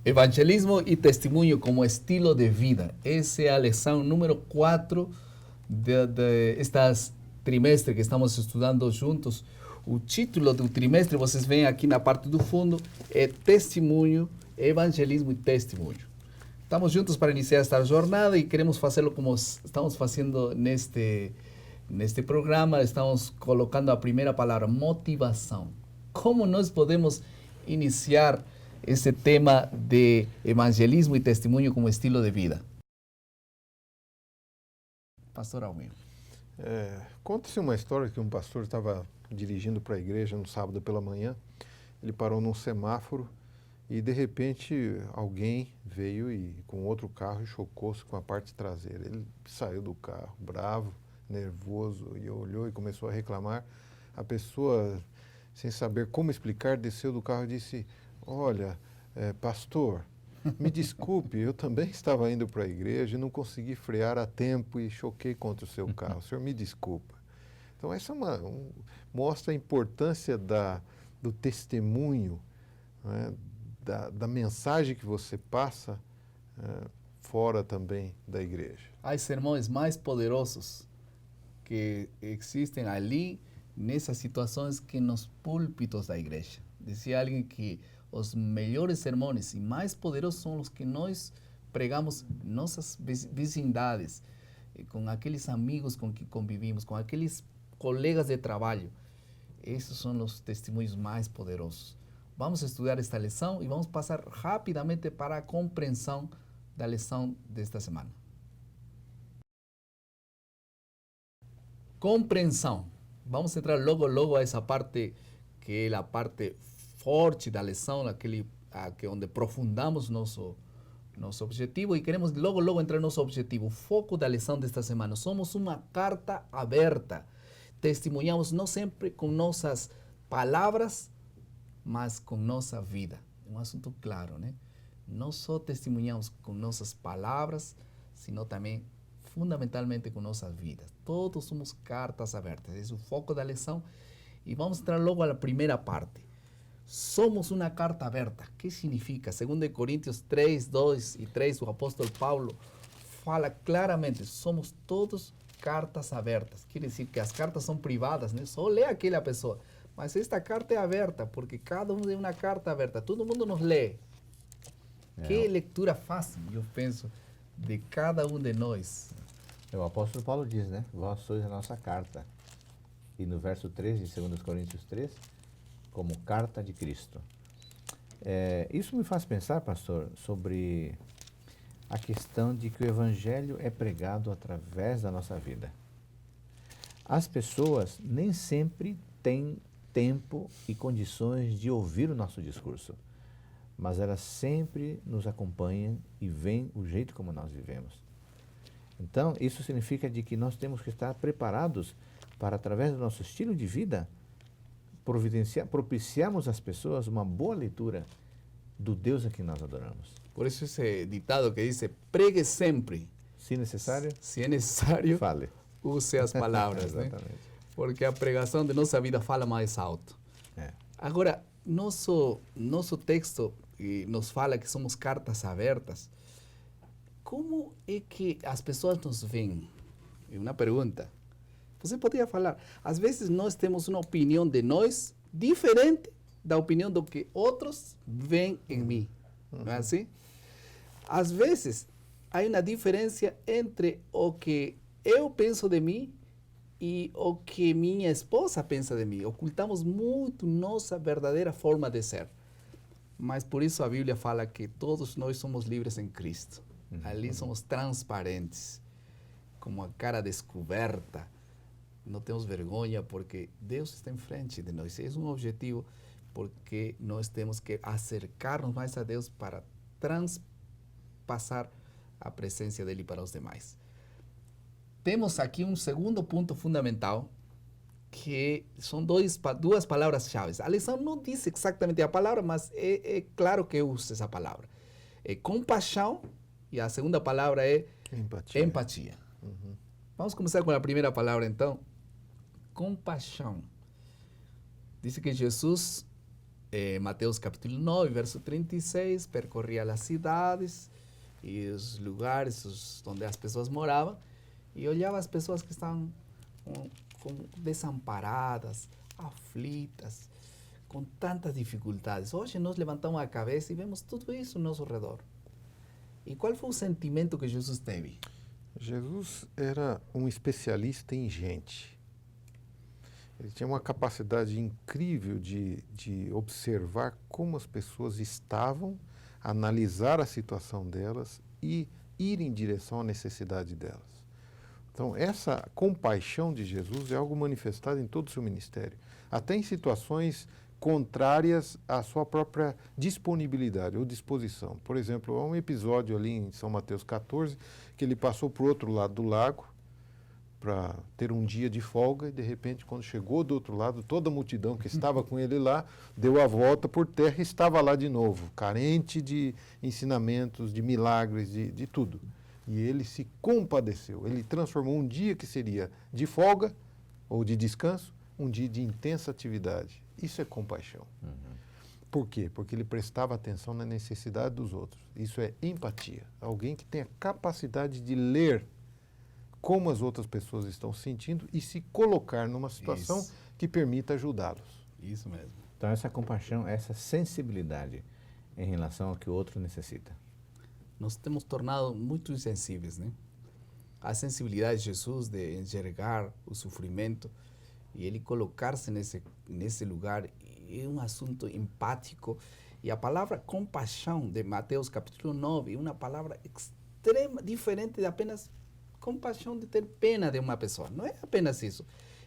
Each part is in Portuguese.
Evangelismo e testemunho como estilo de vida. Essa é a lição número 4 de estas trimestre que estamos estudando juntos. O título do trimestre, vocês veem aqui na parte do fundo, é Testemunho, Evangelismo e Testemunho. Estamos juntos para iniciar esta jornada e queremos fazê-lo como estamos fazendo neste programa. Estamos colocando a primeira palavra, motivação. Como nós podemos iniciar esse tema de evangelismo e testemunho como estilo de vida? Pastor Almeida. Conta-se uma história que um pastor estava dirigindo para a igreja no sábado pela manhã. Ele parou num semáforo e, de repente, alguém veio com outro carro e chocou-se com a parte traseira. Ele saiu do carro, bravo, nervoso, e olhou e começou a reclamar. A pessoa, sem saber como explicar, desceu do carro e disse: olha, pastor, me desculpe, eu também estava indo para a igreja e não consegui frear a tempo e choquei contra o seu carro. O senhor me desculpa. Então, essa mostra a importância do testemunho, né, da mensagem que você passa fora também da igreja. Há sermões mais poderosos que existem ali, nessas situações, que nos púlpitos da igreja. Dizia alguém que os melhores sermões e mais poderosos são os que nós pregamos em nossas vecindades, com aqueles amigos com que convivimos, com aqueles colegas de trabalho. Esses são os testemunhos mais poderosos. Vamos estudar esta lição e vamos passar rapidamente para a compreensão da lição desta semana. Compreensão. Vamos entrar logo a essa parte que é a parte forte da lição, onde aprofundamos nosso objetivo e queremos logo entrar no nosso objetivo. O foco da lição desta semana. Somos uma carta aberta. Testemunhamos não sempre com nossas palavras, mas com nossa vida. É um assunto claro, né? Não só testemunhamos com nossas palavras, sino também, fundamentalmente, com nossas vidas. Todos somos cartas abertas. Esse é o foco da lição. E vamos entrar logo à primeira parte. Somos uma carta aberta. O que significa? Segundo Coríntios 3, 2 e 3, o apóstolo Paulo fala claramente, somos todos cartas abertas. Quer dizer que as cartas são privadas, né? Só lê aquela pessoa. Mas esta carta é aberta, porque cada um tem uma carta aberta. Todo mundo nos lê. Que leitura fácil, eu penso, de cada um de nós. O apóstolo Paulo diz, né? Vós sois a nossa carta. E no verso 13 de 2 Coríntios 3, como carta de Cristo. Isso me faz pensar, pastor, sobre a questão de que o evangelho é pregado através da nossa vida. As pessoas nem sempre têm tempo e condições de ouvir o nosso discurso, mas elas sempre nos acompanham e veem o jeito como nós vivemos. Então, isso significa de que nós temos que estar preparados para, através do nosso estilo de vida, propiciarmos às pessoas uma boa leitura do Deus a quem nós adoramos. Por isso esse ditado que diz, pregue sempre. Se necessário, se é necessário, fale. Use as palavras, né? Porque a pregação de nossa vida fala mais alto. Agora, nosso texto nos fala que somos cartas abertas. Como é que as pessoas nos veem? É uma pergunta. Você poderia falar, às vezes nós temos uma opinião de nós diferente da opinião do que outros veem em mim. Não é assim? Às vezes, há uma diferença entre o que eu penso de mim e o que minha esposa pensa de mim. Ocultamos muito nossa verdadeira forma de ser. Mas por isso a Bíblia fala que todos nós somos livres em Cristo. Ali somos transparentes, como a cara descoberta. Não temos vergonha porque Deus está em frente de nós. Esse é um objetivo, porque nós temos que acercar-nos mais a Deus para transpassar a presença dele para os demais. Temos aqui um segundo ponto fundamental, que são duas palavras-chave. A lição não diz exatamente a palavra, mas é claro que eu uso essa palavra. É compaixão e a segunda palavra é empatia. Vamos começar com a primeira palavra, então. Compaixão. Diz que Jesus Mateus capítulo 9, verso 36, percorria as cidades e os lugares onde as pessoas moravam e olhava as pessoas que estavam desamparadas, aflitas, com tantas dificuldades. Hoje nós levantamos a cabeça e vemos tudo isso ao nosso redor. E qual foi o sentimento que Jesus teve? Jesus era um especialista em gente. Ele tinha uma capacidade incrível de observar como as pessoas estavam, analisar a situação delas e ir em direção à necessidade delas. Então, essa compaixão de Jesus é algo manifestado em todo o seu ministério, até em situações contrárias à sua própria disponibilidade ou disposição. Por exemplo, há um episódio ali em São Mateus 14, que ele passou para o outro lado do lago para ter um dia de folga e, de repente, quando chegou do outro lado, toda a multidão que estava com ele lá deu a volta por terra e estava lá de novo, carente de ensinamentos, de milagres, de tudo. E ele se compadeceu. Ele transformou um dia que seria de folga ou de descanso, um dia de intensa atividade. Isso é compaixão. Por quê? Porque ele prestava atenção na necessidade dos outros. Isso é empatia. Alguém que tem a capacidade de ler como as outras pessoas estão se sentindo e se colocar numa situação que permita ajudá-los. Isso mesmo. Então, essa compaixão, essa sensibilidade em relação ao que o outro necessita. Nós temos tornado muito insensíveis, né? A sensibilidade de Jesus de enxergar o sofrimento e ele colocar-se nesse lugar é um assunto empático. E a palavra compaixão de Mateus capítulo 9 é uma palavra extrema, diferente de apenas compaixão de ter pena de uma pessoa. Não é apenas isso.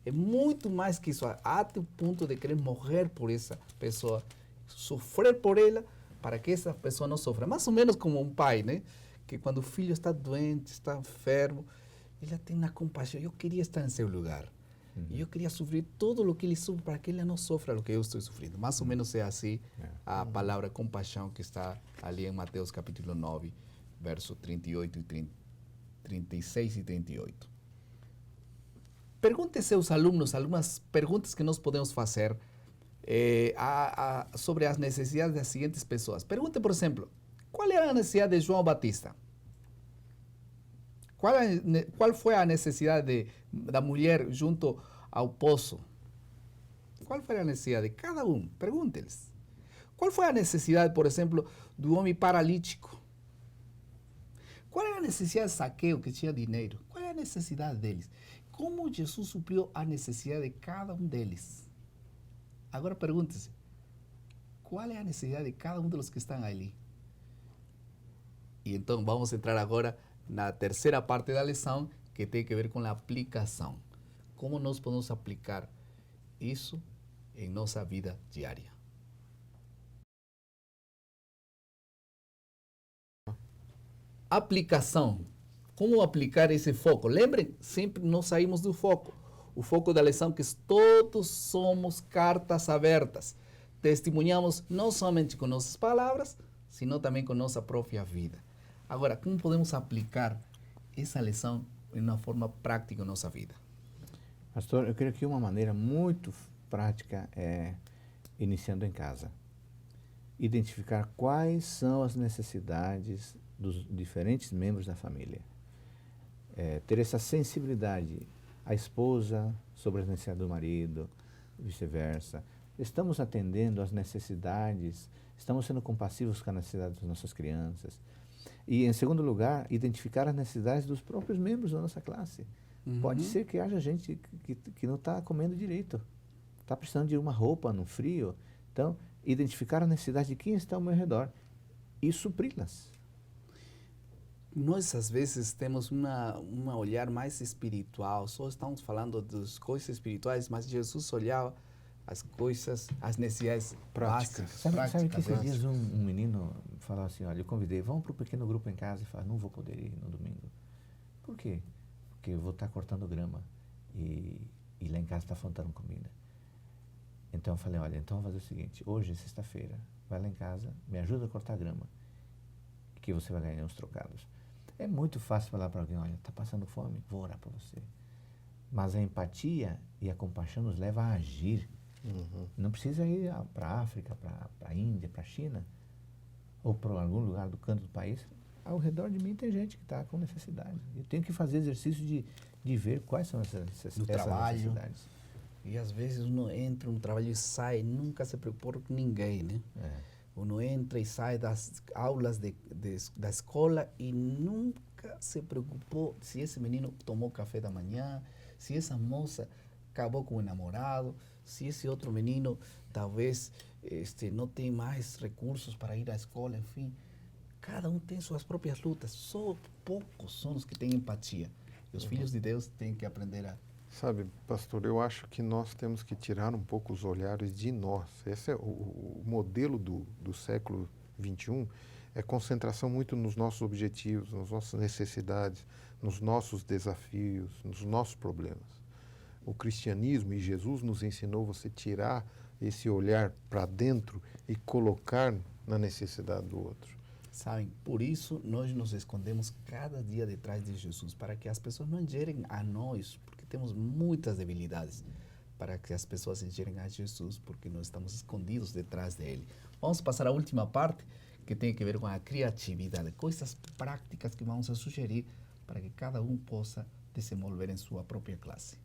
É muito mais que isso. Até o ponto de querer morrer por essa pessoa, sofrer por ela, para que essa pessoa não sofra. Mais ou menos como um pai, né? Que quando o filho está doente, está enfermo, ele tem uma compaixão. Eu queria estar em seu lugar. E eu queria sofrer todo o que ele sofre para que ele não sofra o que eu estou sofrendo. Mais ou menos é assim a palavra compaixão que está ali em Mateus capítulo 9, verso 38 e 36 e 38. Pergunte seus alunos algumas perguntas que nós podemos fazer sobre as necessidades das seguintes pessoas. Pergunte, por exemplo, qual era a necessidade de João Batista? Qual foi a necessidade da mulher junto ao poço? Qual foi a necessidade de cada um? Pergunte-lhes. Qual foi a necessidade, por exemplo, do homem paralítico? Qual era a necessidade de Zaqueu, que tinha dinheiro? Qual é a necessidade deles? Como Jesus supriu a necessidade de cada um deles? Agora pergunte-se, qual é a necessidade de cada um dos que estão ali? E então vamos entrar agora na terceira parte da lição, que tem a ver com a aplicação. Como nós podemos aplicar isso em nossa vida diária? Aplicação. Como aplicar esse foco? Lembrem, sempre nós saímos do foco. O foco da lição é que todos somos cartas abertas. Testemunhamos não somente com nossas palavras, sino também com nossa própria vida. Agora, como podemos aplicar essa lição de uma forma prática em nossa vida? Pastor, eu creio que uma maneira muito prática é iniciando em casa. Identificar quais são as necessidades dos diferentes membros da família. Ter essa sensibilidade. A esposa sobre as necessidades do marido, vice-versa. Estamos atendendo às necessidades, estamos sendo compassivos com as necessidades das nossas crianças. E, em segundo lugar, identificar as necessidades dos próprios membros da nossa classe. Pode ser que haja gente que não está comendo direito, está precisando de uma roupa no frio. Então, identificar a necessidade de quem está ao meu redor e supri-las. Nós, às vezes, temos um olhar mais espiritual, só estamos falando das coisas espirituais, mas Jesus olhava as coisas, as necessidades práticas. Sabe que esses dias um menino falou assim, olha, eu convidei, vamos para o pequeno grupo em casa, e falou, não vou poder ir no domingo. Por quê? Porque eu vou estar cortando grama e lá em casa está faltando comida. Então eu falei, olha, então vamos fazer o seguinte, hoje é sexta-feira, vai lá em casa, me ajuda a cortar grama, que você vai ganhar uns trocados. É muito fácil falar para alguém, olha, está passando fome, vou orar para você. Mas a empatia e a compaixão nos leva a agir. Não precisa ir para a África, para a Índia, para a China, ou para algum lugar do canto do país. Ao redor de mim tem gente que está com necessidade. Eu tenho que fazer exercício de ver quais são essas trabalho. necessidades. E às vezes uno entra no trabalho e sai, nunca se preocupa com ninguém, né? Uno entra e sai das aulas da escola e nunca se preocupou se esse menino tomou café da manhã, se essa moça acabou com o namorado, se esse outro menino talvez não tem mais recursos para ir à escola, enfim. Cada um tem suas próprias lutas, só poucos são os que têm empatia. E os filhos de Deus têm que aprender a... Sabe, pastor, eu acho que nós temos que tirar um pouco os olhares de nós. Esse é o modelo do século XXI, é concentração muito nos nossos objetivos, nas nossas necessidades, nos nossos desafios, nos nossos problemas. O cristianismo e Jesus nos ensinou você tirar esse olhar para dentro e colocar na necessidade do outro. Sabem, por isso nós nos escondemos cada dia detrás de Jesus, para que as pessoas não enxerguem a nós, porque temos muitas debilidades, para que as pessoas enxerguem a Jesus, porque nós estamos escondidos detrás dele. Vamos passar à última parte, que tem a ver com a criatividade, coisas práticas que vamos a sugerir para que cada um possa desenvolver em sua própria classe.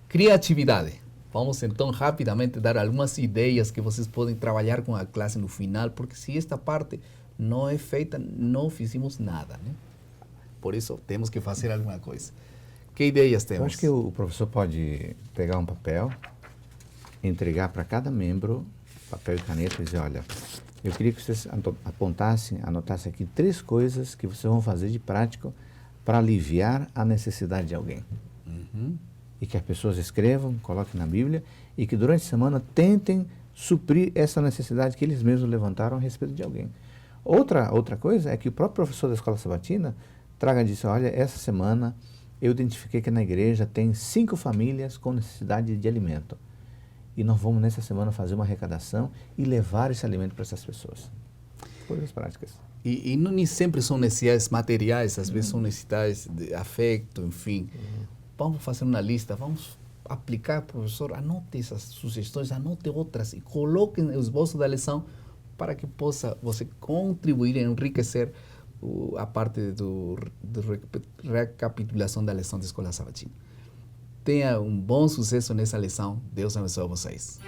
Criatividade. Vamos então rapidamente dar algumas ideias que vocês podem trabalhar com a classe no final, porque se esta parte não é feita, não fizemos nada, né? Por isso temos que fazer alguma coisa. Que ideias temos? Eu acho que o professor pode pegar um papel, entregar para cada membro, papel e caneta, e dizer, olha, eu queria que vocês anotassem aqui 3 coisas que vocês vão fazer de prático para aliviar a necessidade de alguém. E que as pessoas escrevam, coloquem na Bíblia, e que durante a semana tentem suprir essa necessidade que eles mesmos levantaram a respeito de alguém. Outra coisa é que o próprio professor da escola sabatina traga e diz, olha, essa semana eu identifiquei que na igreja tem 5 famílias com necessidade de alimento. E nós vamos nessa semana fazer uma arrecadação e levar esse alimento para essas pessoas. Coisas práticas. E nem sempre são necessidades materiais, às vezes são necessidades de afeto, enfim. Vamos fazer uma lista, vamos aplicar, professor, anote essas sugestões, anote outras e coloque no esboço da lição para que possa você contribuir e enriquecer a parte do recapitulação da lição da Escola Sabatina. Tenha um bom sucesso nessa lição. Deus abençoe vocês.